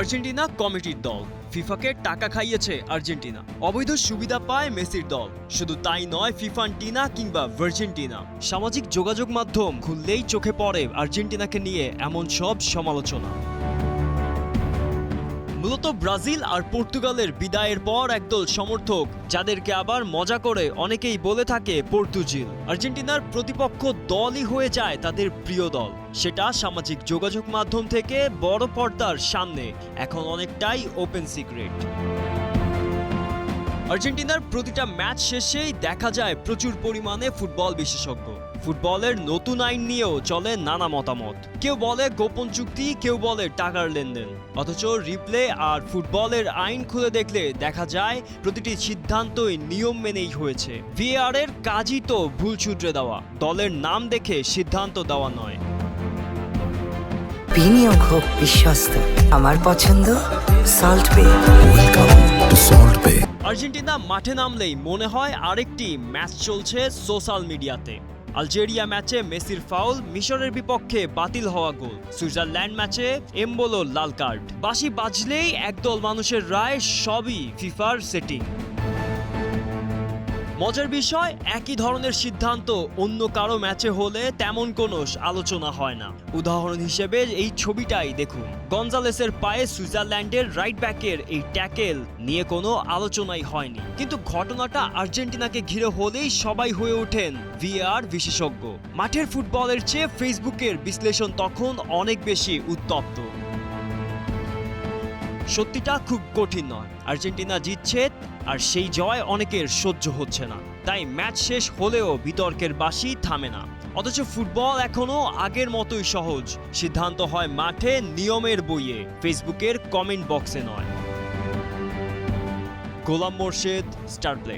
Argentina কমিটির দল ফিফাকে টাকা খাইয়েছে আর্জেন্টিনা, অবৈধ সুবিধা পায় মেসির দল। শুধু তাই নয়, ফিফান্টিনা কিংবা ভার্জেন্টিনা সামাজিক যোগাযোগ মাধ্যম খুললেই চোখে পড়ে আর্জেন্টিনাকে নিয়ে এমন সব সমালোচনা। মূলত ব্রাজিল আর পর্তুগালের বিদায়ের পর একদল সমর্থক, যাদেরকে আবার মজা করে অনেকেই বলে থাকে পর্তুজিল, আর্জেন্টিনার প্রতিপক্ষ দলই হয়ে যায় তাদের প্রিয় দল। সেটা সামাজিক যোগাযোগ মাধ্যম থেকে বড় পর্দার সামনে এখন অনেকটাই ওপেন সিক্রেট। আর্জেন্টিনার প্রতিটা ম্যাচ শেষেই দেখা যায় প্রচুর পরিমাণে ফুটবল বিশেষজ্ঞ। ফুটবলের নতুন আইন নিয়েও চলে নানা মতামত। কেউ বলে গোপন চুক্তি, কেউ বলে টাকার লেনদেন। অথচ রিপ্লে আর ফুটবলের আইন খুলে দেখলে দেখা যায় প্রতিটি সিদ্ধান্তই নিয়ম মেনেই হয়েছে। ভিএআর এর কাজই তো ভুল শুধরে দেওয়া, দলের নাম দেখে সিদ্ধান্ত দেওয়া নয়। বিনিয়োগ হোক বিশ্বস্ত, আমার পছন্দ সল্ট বে। ওয়েলকাম টু সল্ট বে। আর্জেন্টিনা মাঠে নামলেই মনে হয় আরেকটি ম্যাচ চলছে সোশ্যাল মিডিয়াতে। আলজেরিয়া ম্যাচে মেসির ফাউল, মিশরের বিপক্ষে বাতিল হওয়া গোল, সুইজারল্যান্ড ম্যাচে এমবোলোর লাল কার্ড। বাঁশি বাজলেই একদল মানুষের রায় সবই ফিফার সেটিং। মজার বিষয়, একই ধরনের সিদ্ধান্ত অন্য কারো ম্যাচে হলে তেমন কোনো আলোচনা হয় না। উদাহরণ হিসেবে এই ছবিটাই দেখুন, গঞ্জালেসের পায়ে সুইজারল্যান্ডের রাইট ব্যাকের এই ট্যাকেল নিয়ে কোনো আলোচনাই হয়নি, কিন্তু ঘটনাটা আর্জেন্টিনাকে ঘিরে হলেই সবাই হয়ে ওঠেন ভিএআর বিশেষজ্ঞ। মাঠের ফুটবলের চেয়ে ফেসবুকের বিশ্লেষণ তখন অনেক বেশি উত্তপ্ত। সত্যিটা খুব কঠিন নয়, আর্জেন্টিনা জিতছে আর সেই জয় অনেকের সহ্য হচ্ছে না, তাই ম্যাচ শেষ হলেও বিতর্কের বাঁশি থামে না। অথচ ফুটবল এখনো আগের মতোই সহজ, সিদ্ধান্ত হয় মাঠে, নিয়মের বইয়ে, ফেসবুকের কমেন্ট বক্সে নয়। গোলাম মোর্শেদ, স্টার প্লে।